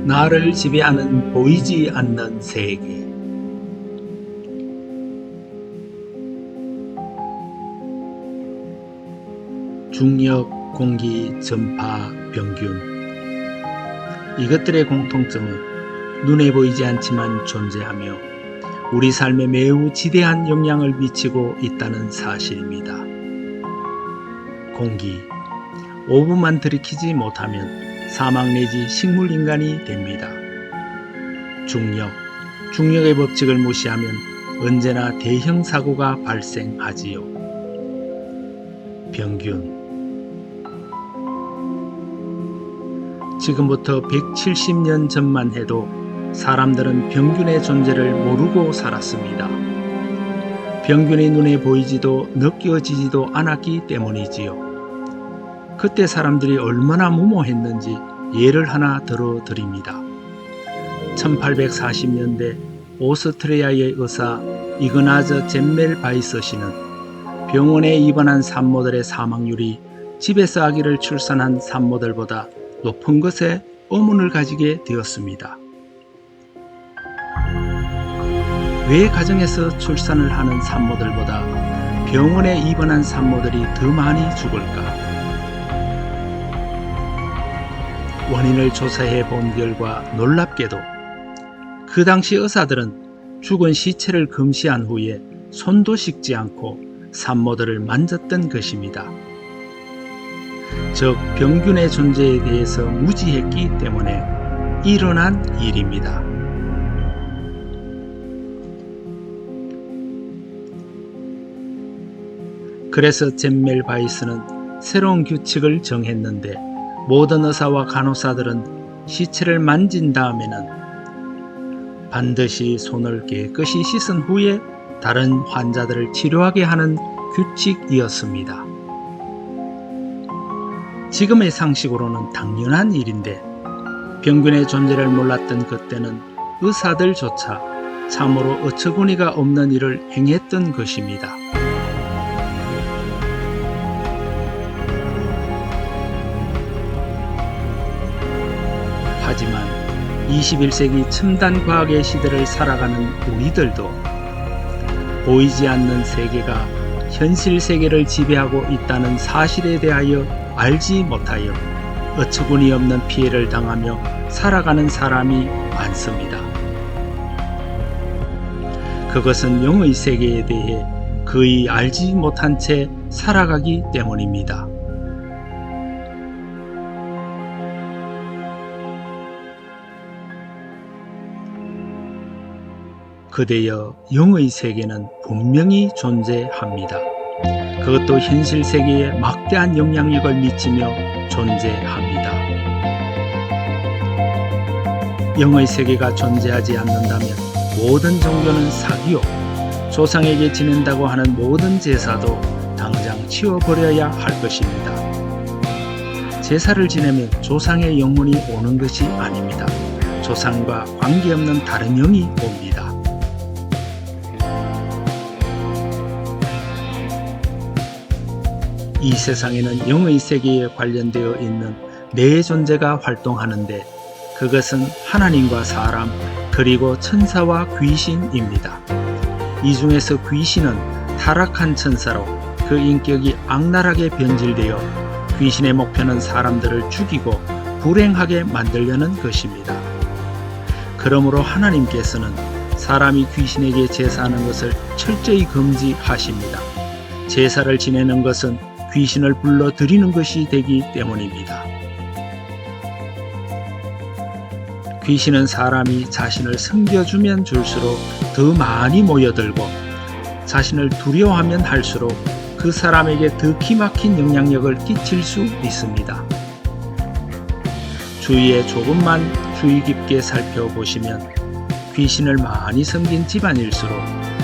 나를 지배하는 보이지 않는 세계. 중력, 공기, 전파, 병균. 이것들의 공통점은 눈에 보이지 않지만 존재하며 우리 삶에 매우 지대한 영향을 미치고 있다는 사실입니다. 공기. 5분만 들이키지 못하면 사막 내지 식물인간이 됩니다. 중력. 중력의 법칙을 무시하면 언제나 대형 사고가 발생하지요. 병균. 지금부터 170년 전만 해도 사람들은 병균의 존재를 모르고 살았습니다. 병균이 눈에 보이지도 느껴지지도 않았기 때문이지요. 그때 사람들이 얼마나 무모했는지 예를 하나 들어드립니다. 1840년대 오스트리아의 의사 이그나즈 젬멜바이스 씨는 병원에 입원한 산모들의 사망률이 집에서 아기를 출산한 산모들보다 높은 것에 의문을 가지게 되었습니다. 왜 가정에서 출산을 하는 산모들보다 병원에 입원한 산모들이 더 많이 죽을까? 원인을 조사해 본 결과 놀랍게도 그 당시 의사들은 죽은 시체를 검시한 후에 손도 씻지 않고 산모들을 만졌던 것입니다. 즉 병균의 존재에 대해서 무지했기 때문에 일어난 일입니다. 그래서 젬멜바이스는 새로운 규칙을 정했는데 모든 의사와 간호사들은 시체를 만진 다음에는 반드시 손을 깨끗이 씻은 후에 다른 환자들을 치료하게 하는 규칙이었습니다. 지금의 상식으로는 당연한 일인데 병균의 존재를 몰랐던 그때는 의사들조차 참으로 어처구니가 없는 일을 행했던 것입니다. 하지만 21세기 첨단 과학의 시대를 살아가는 우리들도 보이지 않는 세계가 현실 세계를 지배하고 있다는 사실에 대하여 알지 못하여 어처구니 없는 피해를 당하며 살아가는 사람이 많습니다. 그것은 영의 세계에 대해 거의 알지 못한 채 살아가기 때문입니다. 그대여 영의 세계는 분명히 존재합니다. 그것도 현실 세계에 막대한 영향력을 미치며 존재합니다. 영의 세계가 존재하지 않는다면 모든 종교는 사기요, 조상에게 지낸다고 하는 모든 제사도 당장 치워버려야 할 것입니다. 제사를 지내면 조상의 영혼이 오는 것이 아닙니다. 조상과 관계없는 다른 영이 옵니다. 이 세상에는 영의 세계에 관련되어 있는 네 존재가 활동하는데 그것은 하나님과 사람 그리고 천사와 귀신입니다. 이 중에서 귀신은 타락한 천사로 그 인격이 악랄하게 변질되어 귀신의 목표는 사람들을 죽이고 불행하게 만들려는 것입니다. 그러므로 하나님께서는 사람이 귀신에게 제사하는 것을 철저히 금지하십니다. 제사를 지내는 것은 귀신을 불러들이는 것이 되기 때문입니다. 귀신은 사람이 자신을 섬겨주면 줄수록 더 많이 모여들고 자신을 두려워하면 할수록 그 사람에게 더 기막힌 영향력을 끼칠 수 있습니다. 주위에 조금만 주의 깊게 살펴보시면 귀신을 많이 섬긴 집안일수록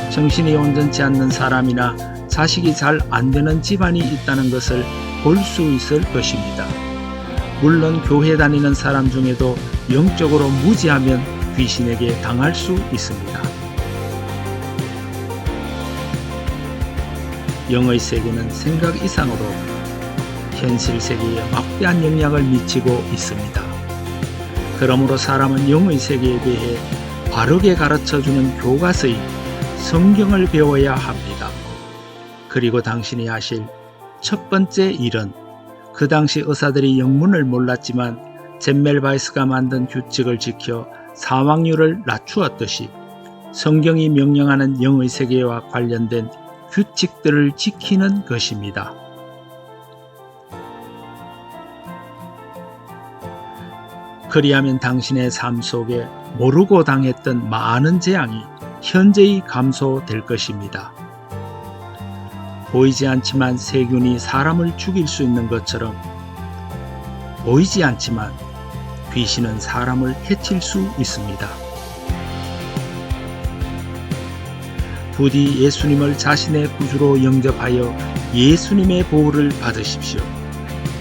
정신이 온전치 않는 사람이나 자식이 잘 안되는 집안이 있다는 것을 볼 수 있을 것입니다. 물론 교회 다니는 사람 중에도 영적으로 무지하면 귀신에게 당할 수 있습니다. 영의 세계는 생각 이상으로 현실 세계에 막대한 영향을 미치고 있습니다. 그러므로 사람은 영의 세계에 대해 바르게 가르쳐주는 교과서인 성경을 배워야 합니다. 그리고 당신이 하실 첫 번째 일은 그 당시 의사들이 영문을 몰랐지만 젬멜바이스가 만든 규칙을 지켜 사망률을 낮추었듯이 성경이 명령하는 영의 세계와 관련된 규칙들을 지키는 것입니다. 그리하면 당신의 삶 속에 모르고 당했던 많은 재앙이 현저히 감소될 것입니다. 보이지 않지만 세균이 사람을 죽일 수 있는 것처럼 보이지 않지만 귀신은 사람을 해칠 수 있습니다. 부디 예수님을 자신의 구주로 영접하여 예수님의 보호를 받으십시오.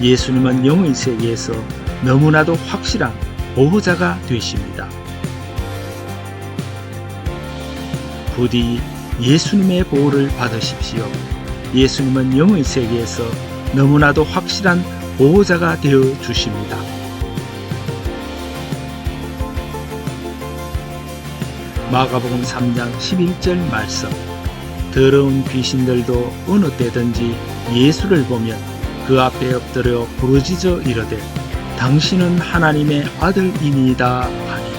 예수님은 영의 세계에서 너무나도 확실한 보호자가 되십니다. 부디 예수님의 보호를 받으십시오. 예수님은 영의 세계에서 너무나도 확실한 보호자가 되어 주십니다. 마가복음 3장 11절 말씀. 더러운 귀신들도 어느 때든지 예수를 보면 그 앞에 엎드려 부르짖어 이르되 당신은 하나님의 아들이니이다 하니